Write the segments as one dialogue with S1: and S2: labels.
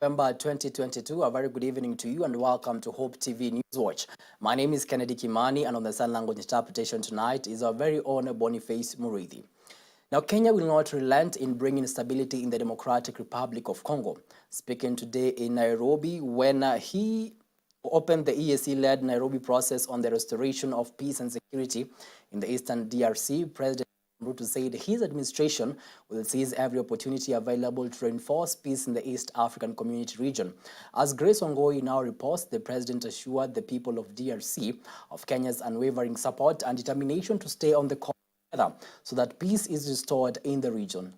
S1: November 2022. A very good evening to you and welcome to Hope TV Newswatch. My name is Kennedy Kimani, and on the sign language interpretation tonight is our very own Boniface Murithi. Now, Kenya will not relent in bringing stability in the Democratic Republic of Congo. Speaking today in Nairobi when he opened the EAC-led Nairobi process on the restoration of peace and security in the eastern DRC, President Ruto said his administration will seize every opportunity available to reinforce peace in the East African Community region. As Grace Ongoi now reports, the president assured the people of DRC of Kenya's unwavering support and determination to stay on the course together so that peace is restored in the region.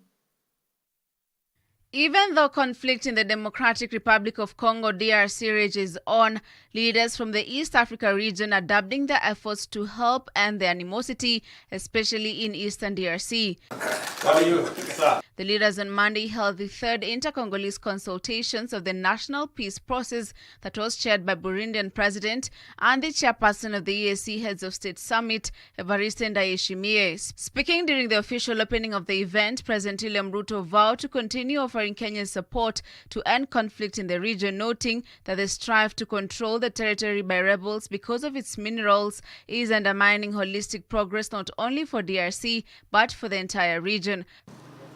S2: Even though conflict in the Democratic Republic of Congo DRC rages on, leaders from the East Africa region are doubling their efforts to help end the animosity, especially in eastern DRC. The leaders on Monday held the third inter-Congolese consultations of the national peace process that was chaired by Burundian President and the chairperson of the EAC Heads of State Summit, Evariste Ndayishimiye. Speaking during the official opening of the event, President William Ruto vowed to continue offering Kenya's support to end conflict in the region, noting that the strive to control the territory by rebels because of its minerals is undermining holistic progress not only for DRC but for the entire region.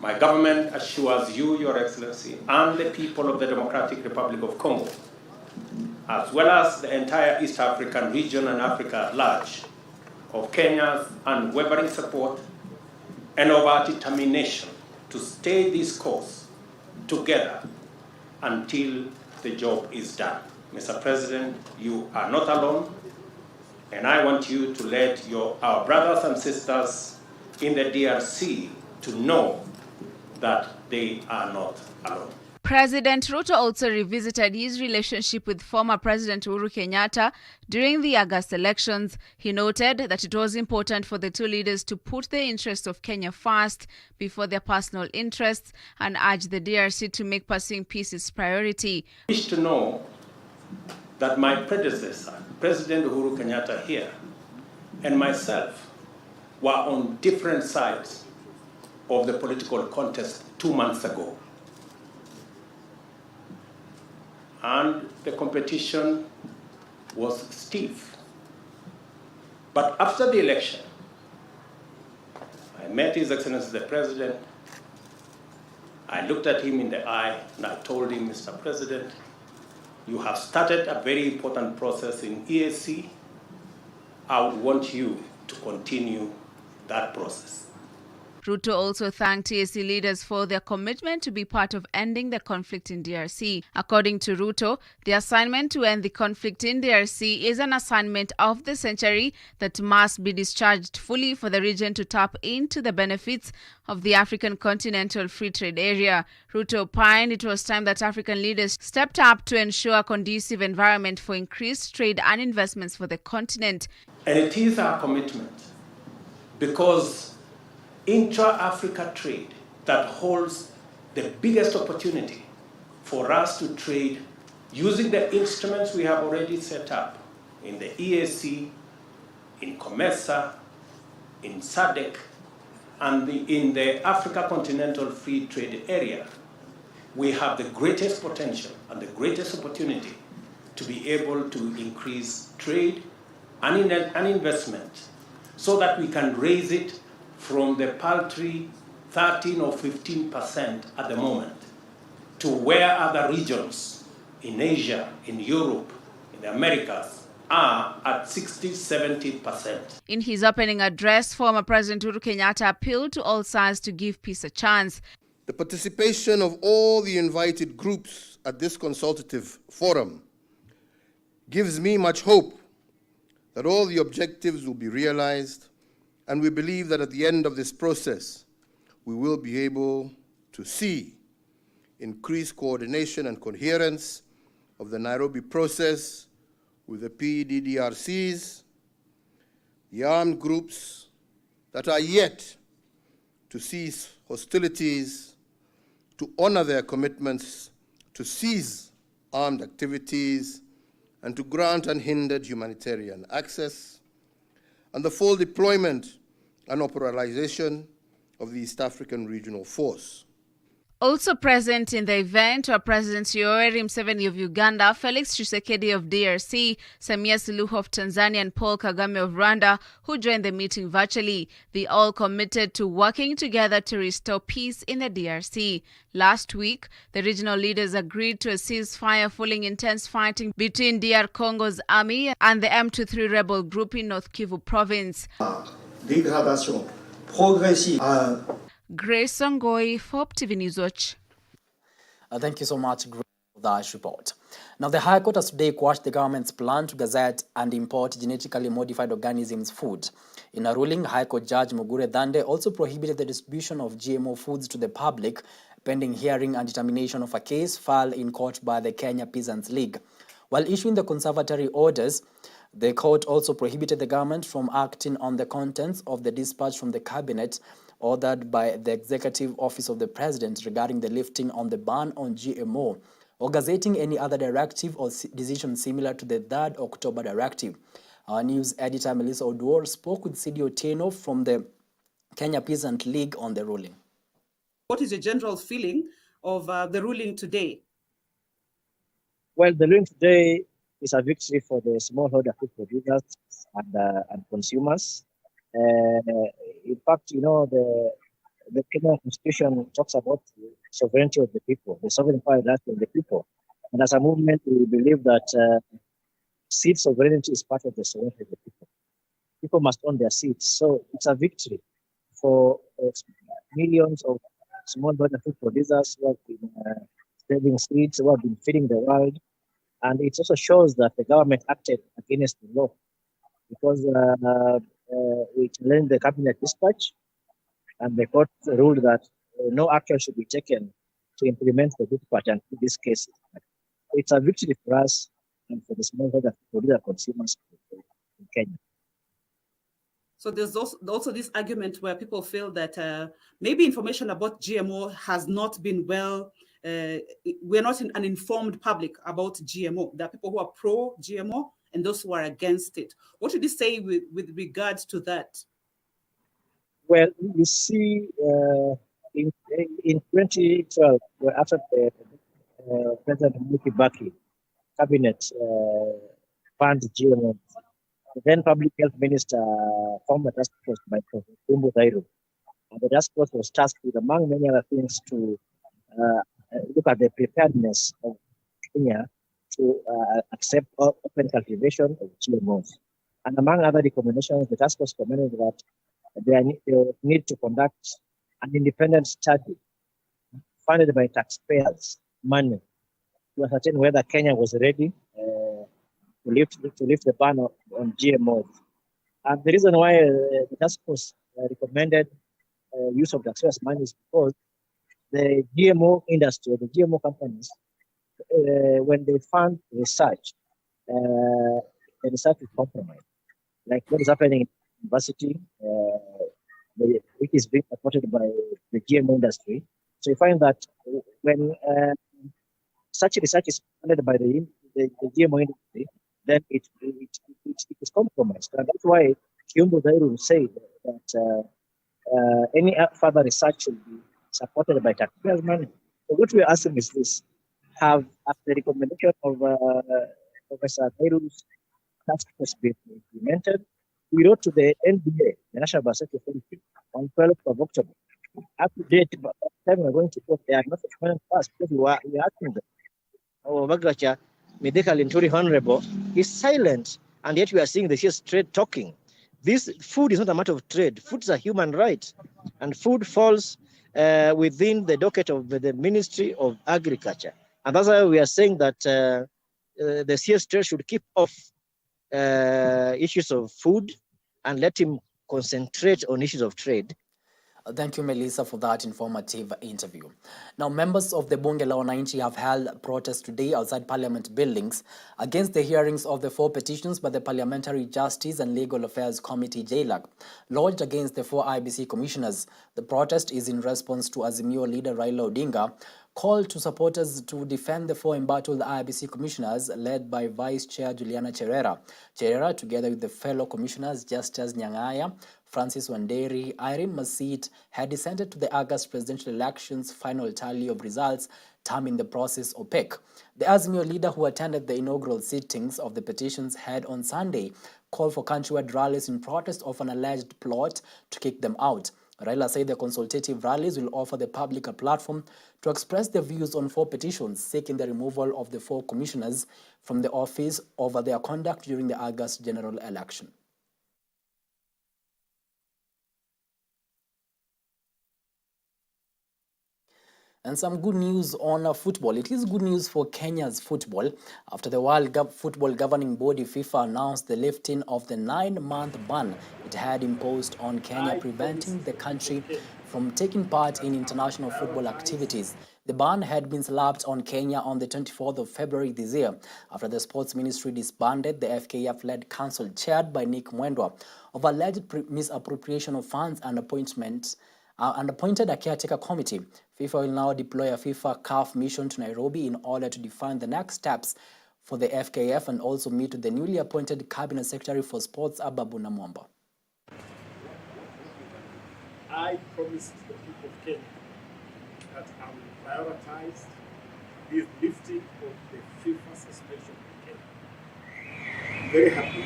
S3: My government assures you, Your Excellency, and the people of the Democratic Republic of Congo, as well as the entire East African region and Africa at large, of Kenya's unwavering support and of our determination to stay this course together until the job is done. Mr. President, you are not alone, and I want you to let our brothers and sisters in the DRC to know that they are not alone.
S2: President Ruto also revisited his relationship with former President Uhuru Kenyatta during the August elections. He noted that it was important for the two leaders to put the interests of Kenya first before their personal interests and urged the DRC to make pursuing peace its priority.
S3: I wish to know that my predecessor, President Uhuru Kenyatta here, and myself were on different sides of the political contest 2 months ago. And the competition was stiff. But after the election, I met His Excellency the President. I looked at him in the eye and I told him, Mr. President, you have started a very important process in EAC. I would want you to continue that process.
S2: Ruto also thanked EAC leaders for their commitment to be part of ending the conflict in DRC. According to Ruto, the assignment to end the conflict in DRC is an assignment of the century that must be discharged fully for the region to tap into the benefits of the African Continental Free Trade Area. Ruto opined it was time that African leaders stepped up to ensure a conducive environment for increased trade and investments for the continent.
S3: And it is our commitment because intra-Africa trade that holds the biggest opportunity for us to trade using the instruments we have already set up in the EAC, in COMESA, in SADC, and in the Africa Continental Free Trade Area. We have the greatest potential and the greatest opportunity to be able to increase trade and investment so that we can raise it from the paltry 13 or 15% at the moment to where other regions in Asia, in Europe, in the Americas are at 60-70%.
S2: In his opening address, former President Uhuru Kenyatta appealed to all sides to give peace a chance.
S4: The participation of all the invited groups at this consultative forum gives me much hope that all the objectives will be realized. And we believe that at the end of this process, we will be able to see increased coordination and coherence of the Nairobi process with the PDDRCs, the armed groups that are yet to cease hostilities, to honor their commitments, to cease armed activities, and to grant unhindered humanitarian access, and the full deployment and operationalization of the East African Regional Force.
S2: Also present in the event were Presidents Yoweri Museveni of Uganda, Felix Tshisekedi of DRC, Samia Suluhu of Tanzania, and Paul Kagame of Rwanda, who joined the meeting virtually. They all committed to working together to restore peace in the DRC. Last week, the regional leaders agreed to a ceasefire following intense fighting between DR Congo's army and the M23 rebel group in North Kivu province.
S5: Dégradation progressive.
S2: Grace Songoi for Hope TV Newswatch.
S1: Thank you so much, Grace, for that report. Now, the High Court has today quashed the government's plan to gazette and import genetically modified organisms food. In a ruling, High Court Judge Mugure Dande also prohibited the distribution of GMO foods to the public, pending hearing and determination of a case filed in court by the Kenya Peasants League. While issuing the conservatory orders, the court also prohibited the government from acting on the contents of the dispatch from the cabinet ordered by the Executive Office of the President regarding the lifting on the ban on GMO, or gazetting any other directive or decision similar to the 3rd October directive. Our news editor Melissa Oduor spoke with Sidi Otieno from the Kenya Peasant League on the ruling.
S6: What is your general feeling of the ruling today?
S7: Well, the ruling today is a victory for the smallholder food producers and consumers. In fact, you know, the Kenyan Constitution talks about the sovereignty of the people, the sovereign power of the people. And as a movement, we believe that seed sovereignty is part of the sovereignty of the people. People must own their seeds. So it's a victory for millions of smallholder food producers who have been saving seeds, who have been feeding the world. And it also shows that the government acted against the law, because we challenged the cabinet dispatch, and the court ruled that no action should be taken to implement the dispatch and in this case. It's a victory for us and for the smallholder producer consumers in Kenya.
S6: So there's also this argument where people feel that maybe information about GMO has not been well, we're not an informed public about GMO. There are people who are pro-GMO and those who are against it. What would you say with regards to that?
S7: Well, you see, in 2012, after the President Kibaki cabinet banned GMO, the then Public Health Minister formed a task force by Professor Newswatch. And the task force was tasked with, among many other things, to look at the preparedness of Kenya to accept open cultivation of GMOs. And among other recommendations, the task force recommended that they need to conduct an independent study funded by taxpayers' money to ascertain whether Kenya was ready to lift the ban on GMOs. And the reason why the task force recommended use of taxpayers' money is because the GMO industry, the GMO companies, when they fund research, the research is compromised. Like what is happening in university, which is being supported by the GMO industry. So you find that when such research is funded by the GMO industry, then it is compromised. And that's why Kiumbu Dairu said that any further research should be supported by taxpayers' money. So what we're asking is this: have, at the recommendation of Professor Dairu's task force been implemented? We wrote to the NBA, the National Biosecurity Authority, on 12th of October. Up to date, by the time we're going to court, they are not responding to us because we are asking them. Our Bagacha, medical and honorable, is silent, and yet we are seeing the sheer trade talking. This food is not a matter of trade. Food is a human right, and food falls within the docket of the Ministry of Agriculture. And that's why we are saying that the CS trade should keep off issues of food and let him concentrate on issues of trade.
S1: Thank you, Melissa, for that informative interview. Now, members of the Bunge la Wananchi have held protests today outside Parliament buildings against the hearings of the 4 petitions by the Parliamentary Justice and Legal Affairs Committee, JLAC, lodged against the 4 IBC commissioners. The protest is in response to Azimio leader Raila Odinga, called to supporters to defend the four embattled IEBC commissioners led by Vice Chair Juliana Cherera. Cherera, together with the fellow commissioners Justus Nyang'aya, Francis Wanderi, Irene Masit, had dissented to the August presidential elections final tally of results, terming the process opaque. The Azimio leader who attended the inaugural sittings of the petitions had on Sunday called for countrywide rallies in protest of an alleged plot to kick them out. Raila said the consultative rallies will offer the public a platform to express their views on four petitions seeking the removal of the four commissioners from the office over their conduct during the August general election. And some good news on football. It is good news for Kenya's football after the World Football Governing Body FIFA announced the lifting of the 9-month ban it had imposed on Kenya, preventing the country from taking part in international football activities. The ban had been slapped on Kenya on the 24th of February this year after the Sports Ministry disbanded the FKF-led council chaired by Nick Mwendwa of alleged misappropriation of funds and appointed a caretaker committee. FIFA will now deploy a FIFA CAF mission to Nairobi in order to define the next steps for the FKF and also meet with the newly appointed Cabinet Secretary for Sports, Ababu Namwamba.
S8: I promised the people of Kenya that I will prioritize the lifting of the FIFA suspension in Kenya. I'm very happy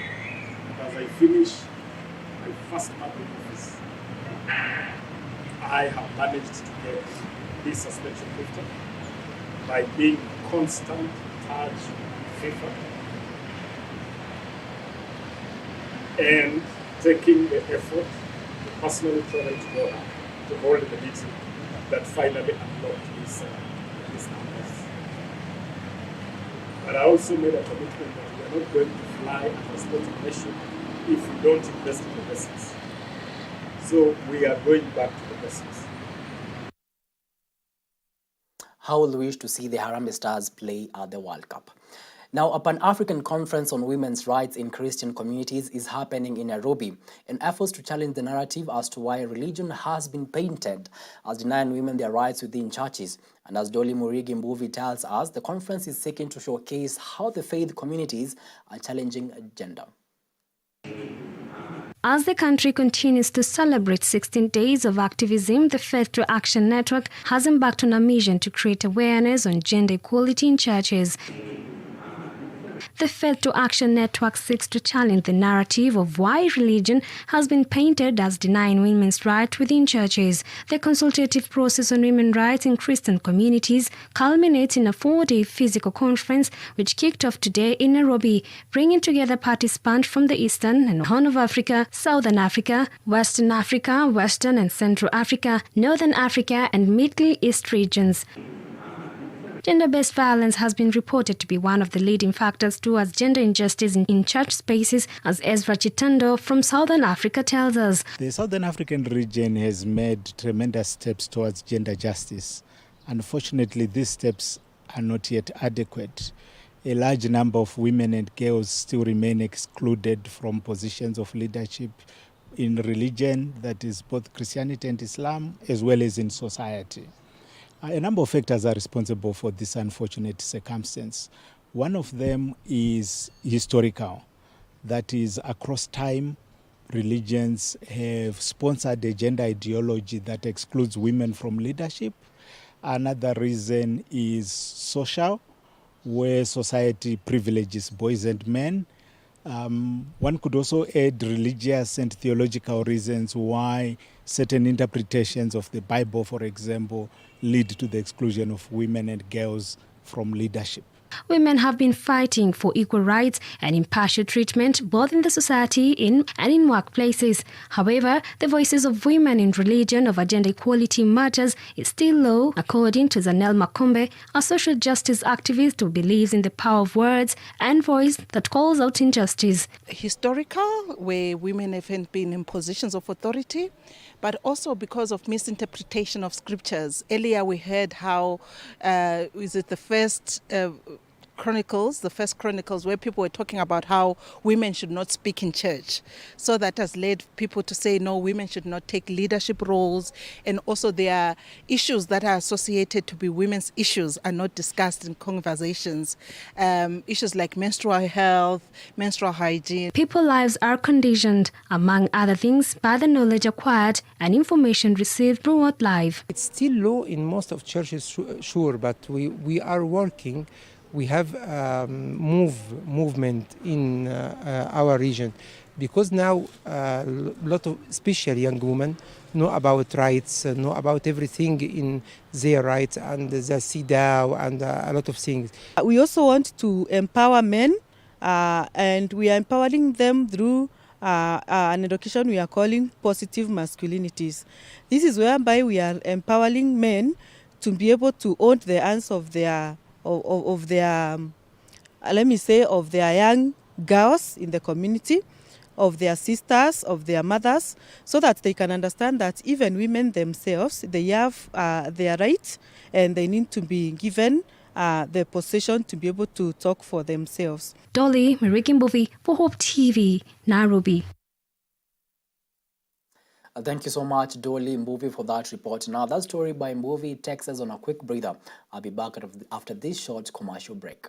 S8: that as I finish my first public office, I have managed to get this suspension lifted by being in constant touch with FIFA and taking the effort to personally travel to Doha to hold the meeting that finally unlocked these numbers. But I also made a commitment that we are not going to fly as a sporting nation if we don't invest in the basics. So we are going back to the basics.
S1: How will we wish to see the Harambee Stars play at the World Cup? Now, a Pan-African conference on women's rights in Christian communities is happening in Nairobi in efforts to challenge the narrative as to why religion has been painted as denying women their rights within churches. And as Dolly Murigi Mbuvi tells us, the conference is seeking to showcase how the faith communities are challenging gender.
S9: As the country continues to celebrate 16 days of activism, the Faith to Action Network has embarked on a mission to create awareness on gender equality in churches. The Faith to Action Network seeks to challenge the narrative of why religion has been painted as denying women's rights within churches. The consultative process on women's rights in Christian communities culminates in a 4-day physical conference which kicked off today in Nairobi, bringing together participants from the Eastern and Horn of Africa, Southern Africa, Western Africa, Western and Central Africa, Northern Africa and Middle East regions. Gender-based violence has been reported to be one of the leading factors towards gender injustice in church spaces, as Ezra Chitando from Southern Africa tells us.
S10: The Southern African region has made tremendous steps towards gender justice. Unfortunately, these steps are not yet adequate. A large number of women and girls still remain excluded from positions of leadership in religion, that is both Christianity and Islam, as well as in society. A number of factors are responsible for this unfortunate circumstance. One of them is historical. That is, across time, religions have sponsored a gender ideology that excludes women from leadership. Another reason is social, where society privileges boys and men. One could also add religious and theological reasons why certain interpretations of the Bible, for example, lead to the exclusion of women and girls from leadership.
S9: Women have been fighting for equal rights and impartial treatment both in the society and in workplaces. However, the voices of women in religion over gender equality matters is still low, according to Zanel Makombe, a social justice activist who believes in the power of words and voice that calls out injustice.
S11: Historical, where women haven't been in positions of authority, but also because of misinterpretation of scriptures. Earlier we heard how is it the first Chronicles, the first Chronicles, where people were talking about how women should not speak in church. So that has led people to say, no, women should not take leadership roles. And also there are issues that are associated to be women's issues are not discussed in conversations. Issues like menstrual health, menstrual hygiene.
S9: People's lives are conditioned, among other things, by the knowledge acquired and information received throughout life.
S12: It's still low in most of churches, sure, but we are working. We have movement in our region because now a lot of, especially young women, know about rights, know about everything in their rights and the CEDAW and a lot of things.
S13: We also want to empower men and we are empowering them through an education we are calling positive masculinities. This is whereby we are empowering men to be able to own the hands of their let me say, of their young girls in the community, of their sisters, of their mothers, so that they can understand that even women themselves, they have their rights and they need to be given the position to be able to talk for themselves.
S9: Dolly Mirikim for Hope TV, Nairobi.
S1: Thank you so much, Dolly Mbuvi, for that report. Now, that story by Mbuvi takes us on a quick breather. I'll be back after this short commercial break.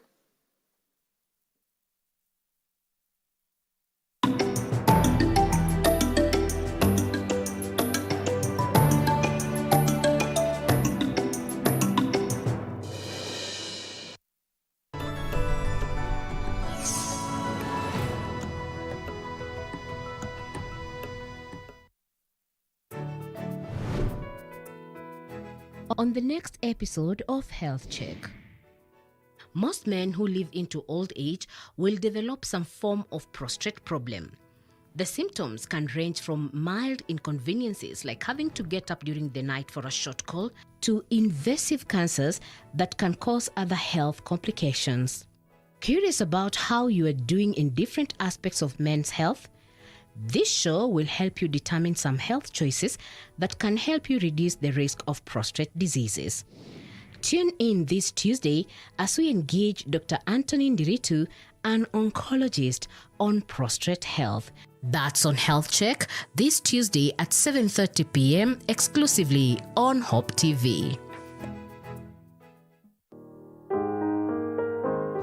S14: On the next episode of Health Check. Most men who live into old age will develop some form of prostate problem. The symptoms can range from mild inconveniences like having to get up during the night for a short call to invasive cancers that can cause other health complications. Curious about how you are doing in different aspects of men's health? This show will help you determine some health choices that can help you reduce the risk of prostate diseases. Tune in this Tuesday as we engage Dr. Anthony Ndiritu, an oncologist, on prostate health. That's on Health Check this Tuesday at 7:30 p.m. exclusively on Hope TV.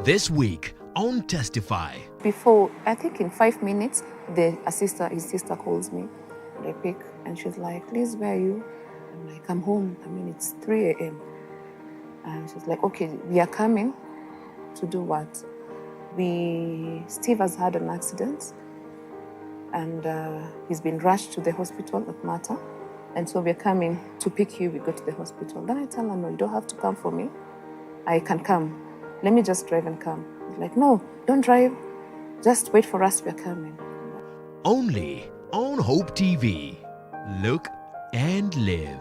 S15: This week on Testify.
S16: Before, I think in 5 minutes, his sister calls me and I pick and she's like, Liz, where are you? I'm like, I'm home. I mean, it's 3 a.m. And she's like, okay, we are coming to do what? Steve has had an accident and he's been rushed to the hospital at Mata. And so we're coming to pick you, we go to the hospital. Then I tell her, no, you don't have to come for me. I can come. Let me just drive and come. He's like, no, don't drive. Just wait for us, we're coming.
S15: Only on Hope TV. Look and live.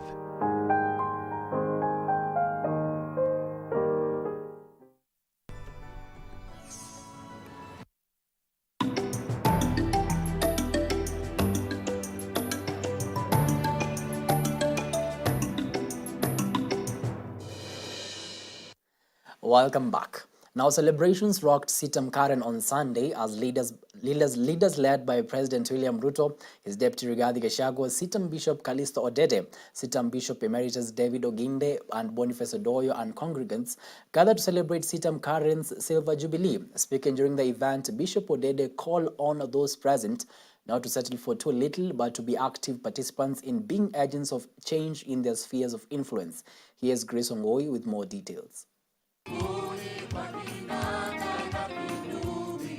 S1: Welcome back. Now, celebrations rocked Sitam Karen on Sunday as leaders led by President William Ruto, his deputy Rigathi Gachagua, Sitam Bishop Kalisto Odede, Sitam Bishop Emeritus David Oginde, and Boniface Odoyo and congregants gathered to celebrate Sitam Karen's Silver Jubilee. Speaking during the event, Bishop Odede called on those present not to settle for too little, but to be active participants in being agents of change in their spheres of influence. Here's Grace Ongoi with more details.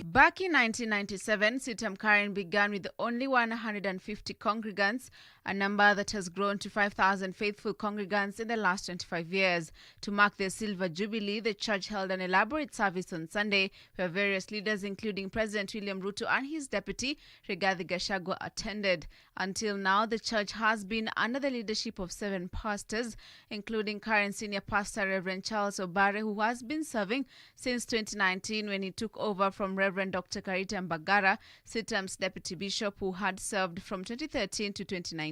S2: Back in 1997, Sitam Karen began with only 150 congregants, a number that has grown to 5,000 faithful congregants in the last 25 years. To mark their Silver Jubilee, the church held an elaborate service on Sunday where various leaders, including President William Ruto and his deputy, Rigathi Gachagua, attended. Until now, the church has been under the leadership of 7 pastors, including current senior pastor Reverend Charles Obare, who has been serving since 2019 when he took over from Reverend Dr. Karita Mbagara, Sitam's deputy bishop, who had served from 2013 to 2019.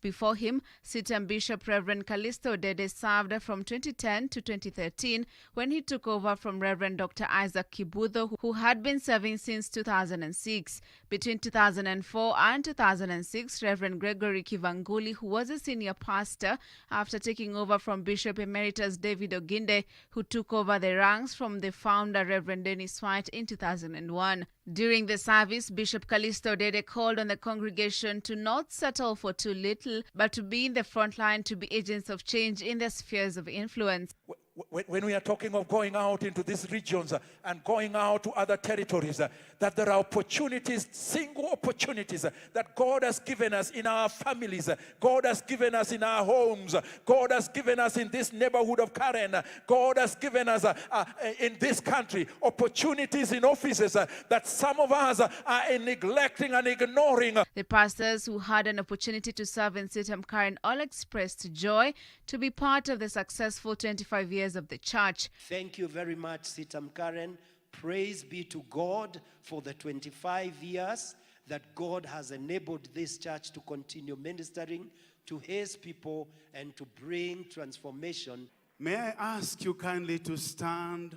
S2: Before him, Sitam Bishop Reverend Callisto Dede served from 2010 to 2013 when he took over from Reverend Dr. Isaac Kibudho, who had been serving since 2006. Between 2004 and 2006, Reverend Gregory Kivanguli, who was a senior pastor after taking over from Bishop Emeritus David Oginde, who took over the ranks from the founder Reverend Dennis White in 2001. During the service, Bishop Callisto Dede called on the congregation to not settle for too little, but to be in the front line to be agents of change in their spheres of influence.
S17: When we are talking of going out into these regions and going out to other territories, that there are opportunities, single opportunities that God has given us in our families, God has given us in our homes, God has given us in this neighborhood of Karen, God has given us in this country, opportunities in offices that some of us are neglecting and ignoring.
S2: The pastors who had an opportunity to serve in Sitam Karen all expressed joy to be part of the successful 25 years of the church.
S18: Thank you very much, Sitam Karen. Praise be to God for the 25 years that God has enabled this church to continue ministering to his people and to bring transformation.
S19: May I ask you kindly to stand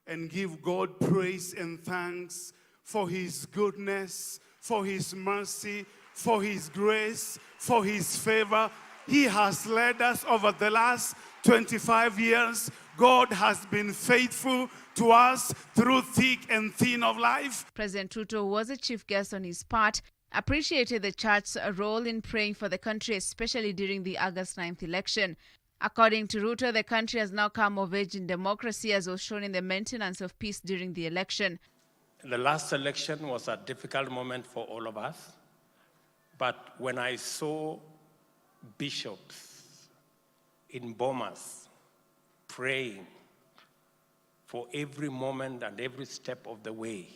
S19: and give God praise and thanks for his goodness, for his mercy, for his grace, for his favor. He has led us over the last 25 years. God has been faithful to us through thick and thin of life.
S2: President Ruto was a chief guest on his part, appreciated the church's role in praying for the country, especially during the August 9th election. According to Ruto, the country has now come of age in democracy, as was shown in the maintenance of peace during the election.
S3: The last election was a difficult moment for all of us. But when I saw bishops in Bomas praying for every moment and every step of the way,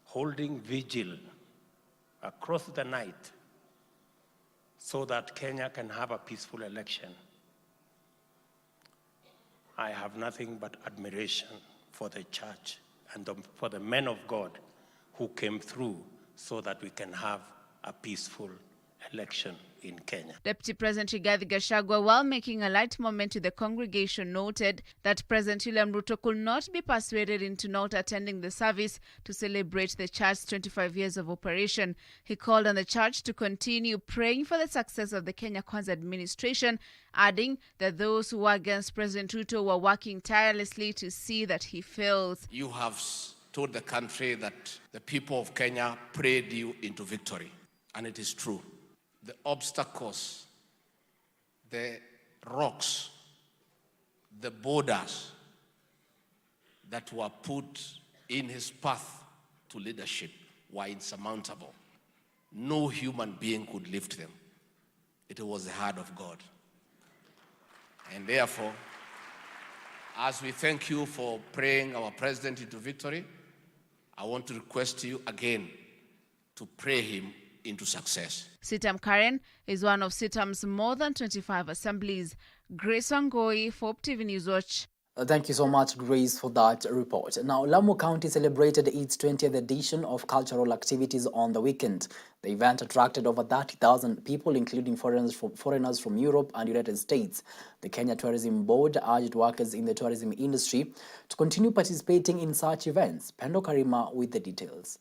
S3: holding vigil across the night so that Kenya can have a peaceful election, I have nothing but admiration for the church and for the men of God who came through so that we can have a peaceful election in Kenya.
S2: Deputy President Rigathi Gachagua, while making a light moment to the congregation, noted that President William Ruto could not be persuaded into not attending the service to celebrate the church's 25 years of operation. He called on the church to continue praying for the success of the Kenya Kwanza administration, adding that those who were against President Ruto were working tirelessly to see that he fails.
S20: You have told the country that the people of Kenya prayed you into victory, and it is true. The obstacles, the rocks, the borders that were put in his path to leadership were insurmountable. No human being could lift them. It was the hand of God. And therefore, as we thank you for praying our president into victory, I want to request you again to pray him into success.
S2: Sitam Karen is one of Sitam's more than 25 assemblies. Grace Wangoi, for Hope TV Newswatch.
S1: Thank you so much, Grace, for that report. Now, Lamu County celebrated its 20th edition of cultural activities on the weekend. The event attracted over 30,000 people, including foreigners from Europe and United States. The Kenya Tourism Board urged workers in the tourism industry to continue participating in such events. Pendo Karima with the details.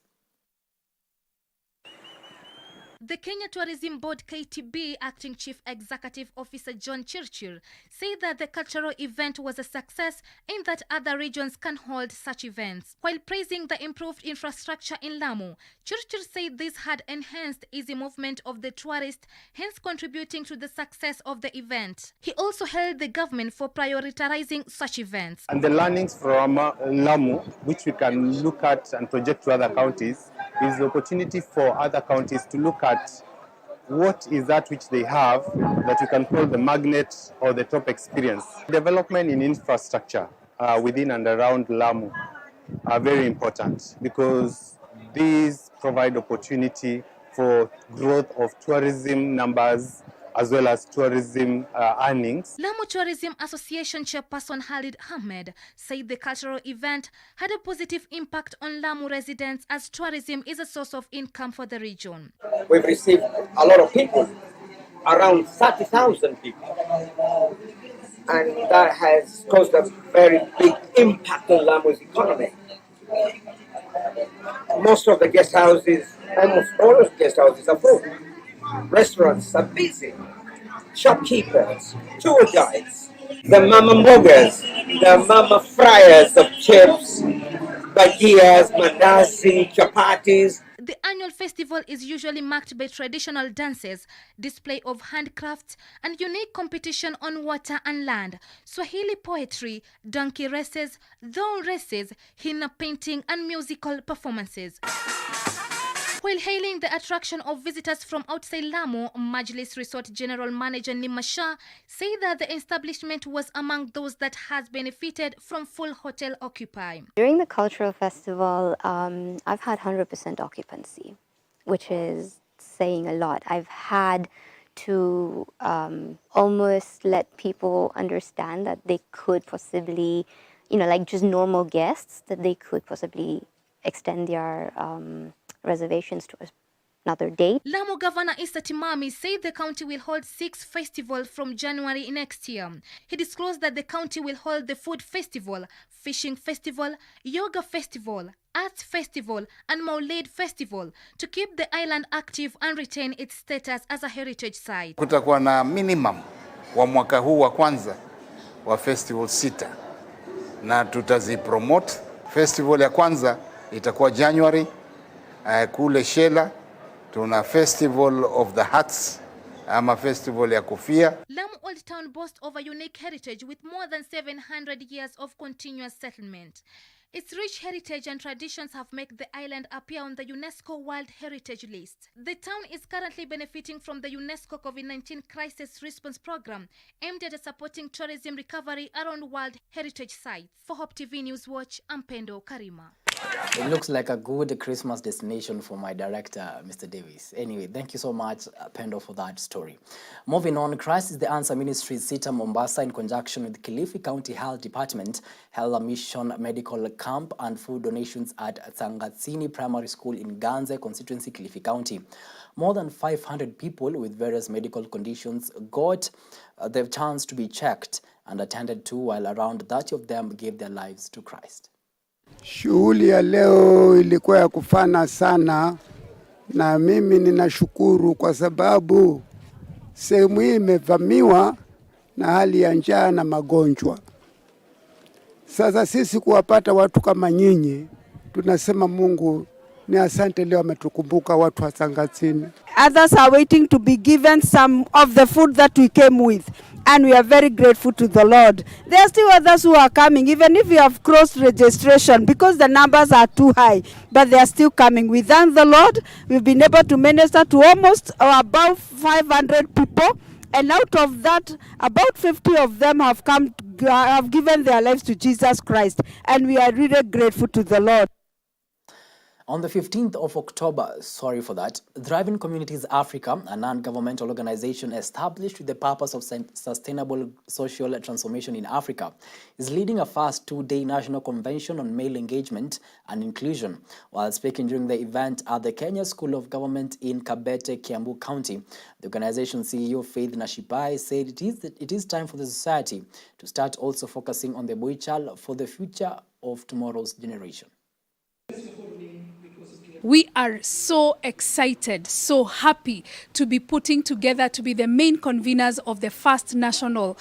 S21: The Kenya Tourism Board KTB Acting Chief Executive Officer John Chirchir said that the cultural event was a success in that other regions can hold such events. While praising the improved infrastructure in Lamu, Chirchir said this had enhanced easy movement of the tourists, hence contributing to the success of the event. He also held the government for prioritizing such events.
S22: And the learnings from Lamu, which we can look at and project to other counties, is the opportunity for other counties to look at what is that which they have that you can call the magnet or the top experience. Development in infrastructure within and around Lamu are very important because these provide opportunity for growth of tourism numbers as well as tourism earnings.
S21: Lamu Tourism Association Chairperson Khalid Ahmed said the cultural event had a positive impact on Lamu residents as tourism is a source of income for the region.
S5: We've received a lot of people
S4: around 30,000 people. And that has caused a very big impact on Lamu's economy. Most of the guest houses, almost all of the guest houses are full. Restaurants are busy. Shopkeepers, tour guides, the mama mbogas, the mama fryers of chips, bagias, mandazi, chapatis.
S21: The annual festival is usually marked by traditional dances, display of handcrafts, and unique competition on water and land, Swahili poetry, donkey races, thorn races, henna painting, and musical performances. While hailing the attraction of visitors from outside Lamu, Majlis Resort General Manager Nima Shah said that the establishment was among those that has benefited from full hotel occupy.
S6: During the cultural festival, I've had 100% occupancy, which is saying a lot. I've had to almost let people understand that they could possibly, like just normal guests, that they could possibly extend their reservations to another date.
S21: Lamu Governor Issa Timami said the county will hold 6 festivals from January next year. He disclosed that the county will hold the Food Festival, Fishing Festival, Yoga Festival, Arts Festival, and Maulid Festival to keep the island active and retain its status as a heritage site.
S23: Kutakuwa na minimum wa mwaka huu wa kwanza wa festival 6 na tutazipromote. Festival ya kwanza itakuwa January kule Shela. Tuna Festival of the Hats, ama festival ya kofia.
S21: Lamu Old Town boasts of a unique heritage with more than 700 years of continuous settlement. Its rich heritage and traditions have made the island appear on the UNESCO World Heritage List. The town is currently benefiting from the UNESCO COVID-19 Crisis Response Program aimed at supporting tourism recovery around World Heritage Sites. For Hope TV Newswatch, I'm Pendo Karima.
S1: It looks like a good Christmas destination for my director, Mr. Davis. Anyway, thank you so much, Pendo, for that story. Moving on, Christ is the Answer Ministries Sita Mombasa, in conjunction with Kilifi County Health Department, held a mission medical camp and food donations at Tsangatsini Primary School in Ganze constituency, Kilifi County. More than 500 people with various medical conditions got the chance to be checked and attended to, while around 30 of them gave their lives to Christ.
S24: Shughuli ya leo ilikuwa ya kufana sana, na mimi ninashukuru kwa sababu sehemu hii imevamiwa na hali ya njaa na magonjwa. Sasa sisi kuwapata watu kama nyinyi, tunasema Mungu ni asante, leo ametukumbuka watu wa Tsangatsini.
S25: Others are waiting to be given some of the food that we came with. And we are very grateful to the Lord. There are still others who are coming, even if we have crossed registration, because the numbers are too high, but they are still coming. We thank the Lord. We've been able to minister to almost about 500 people, and out of that, about 50 of them have given their lives to Jesus Christ, and we are really grateful to the Lord.
S1: On the 15th of October, Thriving Communities Africa, a non-governmental organization established with the purpose of sustainable social transformation in Africa, is leading a first 2-day national convention on male engagement and inclusion. While speaking during the event at the Kenya School of Government in Kabete, Kiambu County, the organization CEO Faith Nashipai said it is time for the society to start also focusing on the boy child for the future of tomorrow's generation.
S26: We are so excited, so happy to be putting together to be the main conveners of the first national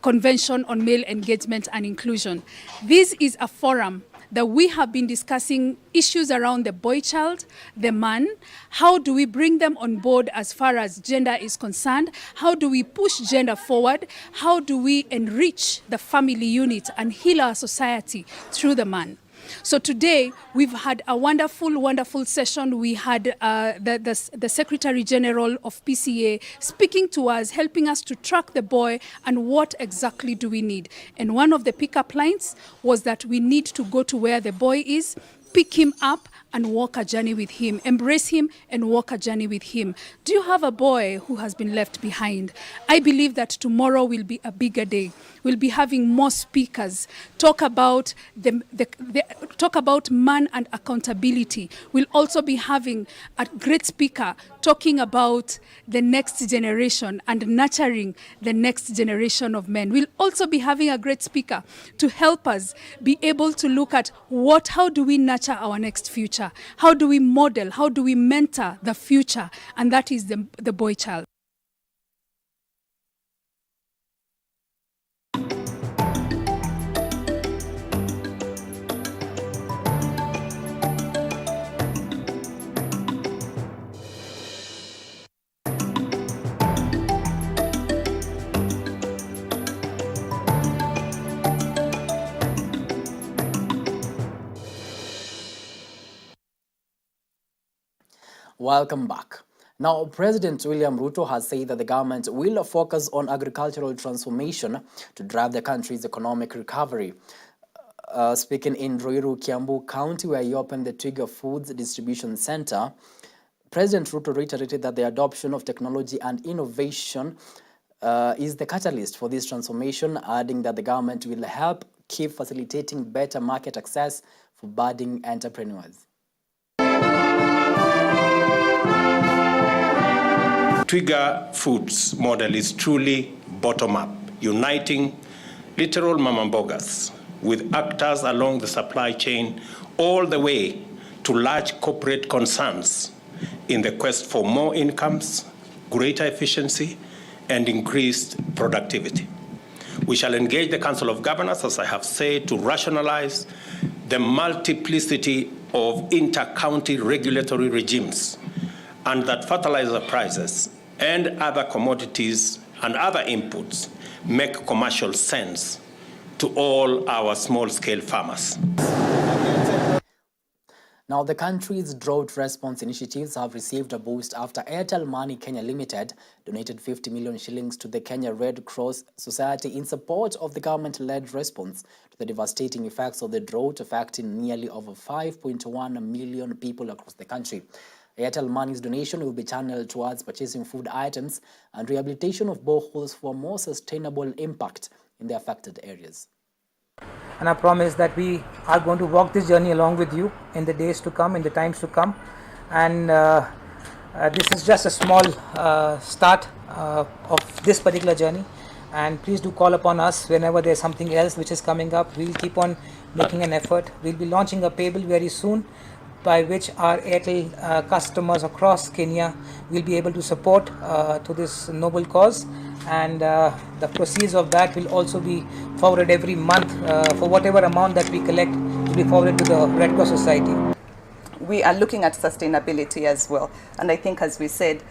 S26: convention on male engagement and inclusion. This is a forum that we have been discussing issues around the boy child, the man. How do we bring them on board as far as gender is concerned? How do we push gender forward? How do we enrich the family unit and heal our society through the man? So today we've had a wonderful session. We had the Secretary General of PCA speaking to us, helping us to track the boy and what exactly do we need. And one of the pickup lines was that we need to go to where the boy is, pick him up and walk a journey with him. Embrace him and walk a journey with him. Do you have a boy who has been left behind? I believe that tomorrow will be a bigger day. We'll be having more speakers talk about talk about man and accountability. We'll also be having a great speaker talking about the next generation and nurturing the next generation of men. We'll also be having a great speaker to help us be able to look at how do we nurture our next future? How do we model? How do we mentor the future? And that is the boy child.
S1: Welcome back. Now, President William Ruto has said that the government will focus on agricultural transformation to drive the country's economic recovery. Speaking in Ruiru, Kiambu County, where he opened the Twiga Foods Distribution Center, President Ruto reiterated that the adoption of technology and innovation is the catalyst for this transformation, adding that the government will help keep facilitating better market access for budding entrepreneurs.
S3: Twiga Foods model is truly bottom-up, uniting literal mama mbogas with actors along the supply chain all the way to large corporate concerns in the quest for more incomes, greater efficiency, and increased productivity. We shall engage the Council of Governors, as I have said, to rationalize the multiplicity of inter-county regulatory regimes, and that fertilizer prices and other commodities and other inputs make commercial sense to all our small-scale farmers.
S1: Now, the country's drought response initiatives have received a boost after Airtel Money Kenya Limited donated 50 million shillings to the Kenya Red Cross Society in support of the government-led response to the devastating effects of the drought affecting nearly over 5.1 million people across the country. Airtel Money's donation will be channeled towards purchasing food items and rehabilitation of boreholes for more sustainable impact in the affected areas.
S7: And I promise that we are going to walk this journey along with you in the days to come, in the times to come. And this is just a small start of this particular journey. And please do call upon us whenever there's something else which is coming up. We'll keep on making an effort. We'll be launching a pay bill very soon, by which our Airtel customers across Kenya will be able to support to this noble cause. And the proceeds of that will also be forwarded every month for whatever amount that we collect to be forwarded to the Red Cross Society.
S8: We are looking at sustainability as well. And I think, as we said,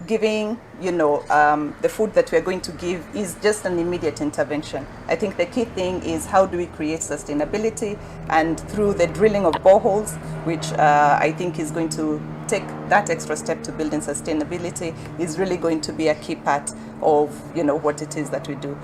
S8: giving, the food that we are going to give is just an immediate intervention. I think the key thing is how do we create sustainability, and through the drilling of boreholes, which I think is going to take that extra step to building sustainability, is really going to be a key part of what it is that we do.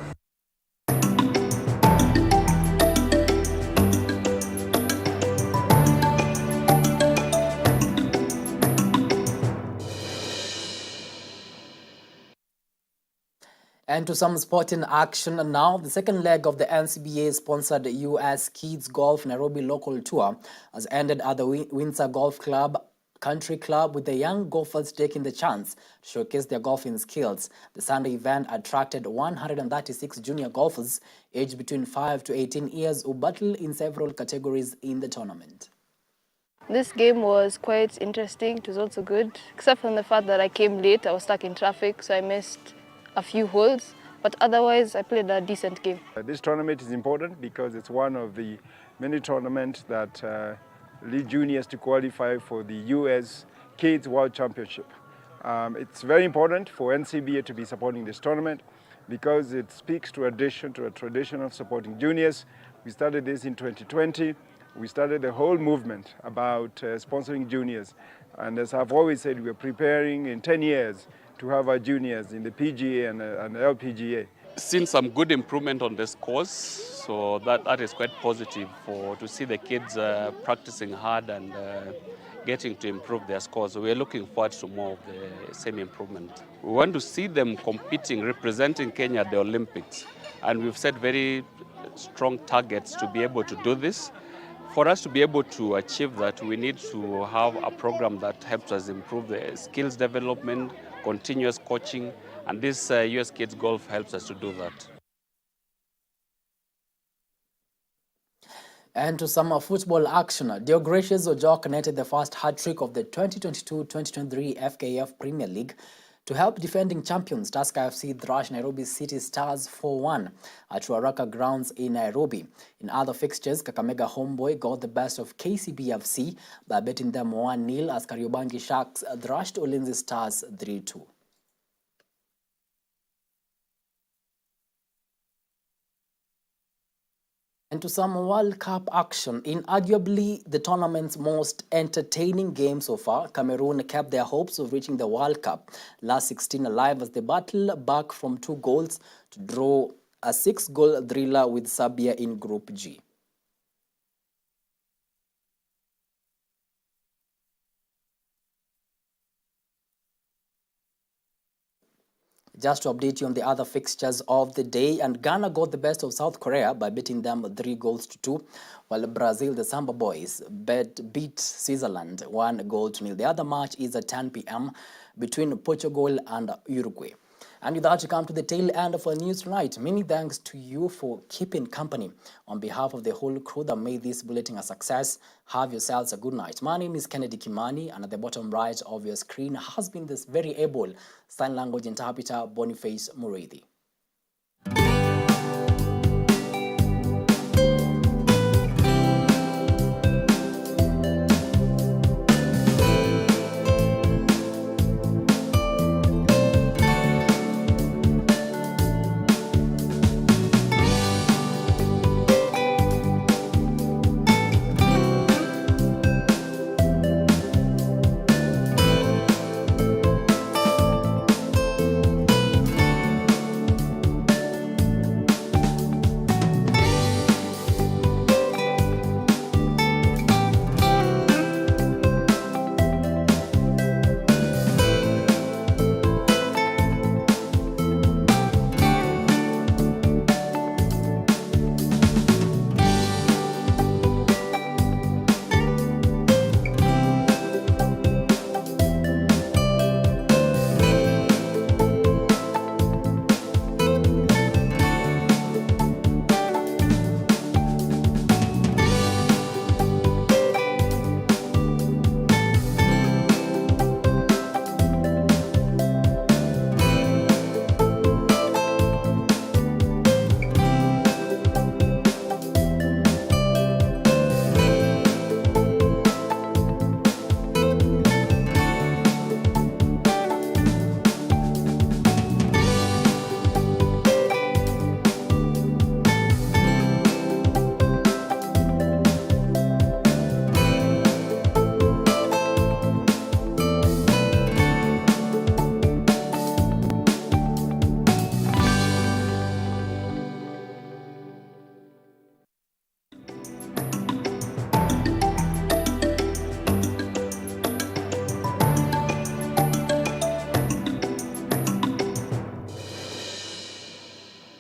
S1: And to some sporting action now, the second leg of the NCBA-sponsored US Kids Golf Nairobi local tour has ended at the Windsor Golf Club Country Club, with the young golfers taking the chance to showcase their golfing skills. The Sunday event attracted 136 junior golfers aged between 5 to 18 years who battled in several categories in the tournament.
S10: This game was quite interesting. It was also good, except from the fact that I came late. I was stuck in traffic, so I missed a few holes, but otherwise I played a decent game.
S11: This tournament is important because it's one of the many tournaments that lead juniors to qualify for the US Kids World Championship. It's very important for NCBA to be supporting this tournament because it speaks to a tradition of supporting juniors. We started this in 2020. We started a whole movement about sponsoring juniors. And as I've always said, we're preparing in 10 years to have our juniors in the PGA and LPGA.
S12: Seen some good improvement on this course, so that is quite positive to see the kids practicing hard and getting to improve their scores. So we're looking forward to more of the same improvement. We want to see them competing, representing Kenya at the Olympics. And we've set very strong targets to be able to do this. For us to be able to achieve that, we need to have a program that helps us improve the skills development, continuous coaching, and this US Kids Golf helps us to do that.
S1: And to some football action, Deogratius Ojok netted the first hat-trick of the 2022-2023 FKF Premier League to help defending champions Tusker FC thrash Nairobi City Stars 4-1 at Ruaraka Grounds in Nairobi. In other fixtures, Kakamega Homeboy got the best of KCB FC by beating them 1-0 as Kariobangi Sharks thrashed Ulinzi Stars 3-2. And to some World Cup action, in arguably the tournament's most entertaining game so far, Cameroon kept their hopes of reaching the World Cup last 16 alive as they battle back from 2 goals to draw a 6-goal thriller with Serbia in Group G. Just to update you on the other fixtures of the day, and Ghana got the best of South Korea by beating them 3-2, while Brazil, the Samba Boys, beat Switzerland 1-0. The other match is at 10 p.m. between Portugal and Uruguay. And with that, we come to the tail end of our news tonight. Many thanks to you for keeping company. On behalf of the whole crew that made this bulletin a success, have yourselves a good night. My name is Kennedy Kimani, and at the bottom right of your screen has been this very able sign language interpreter, Boniface Murithi.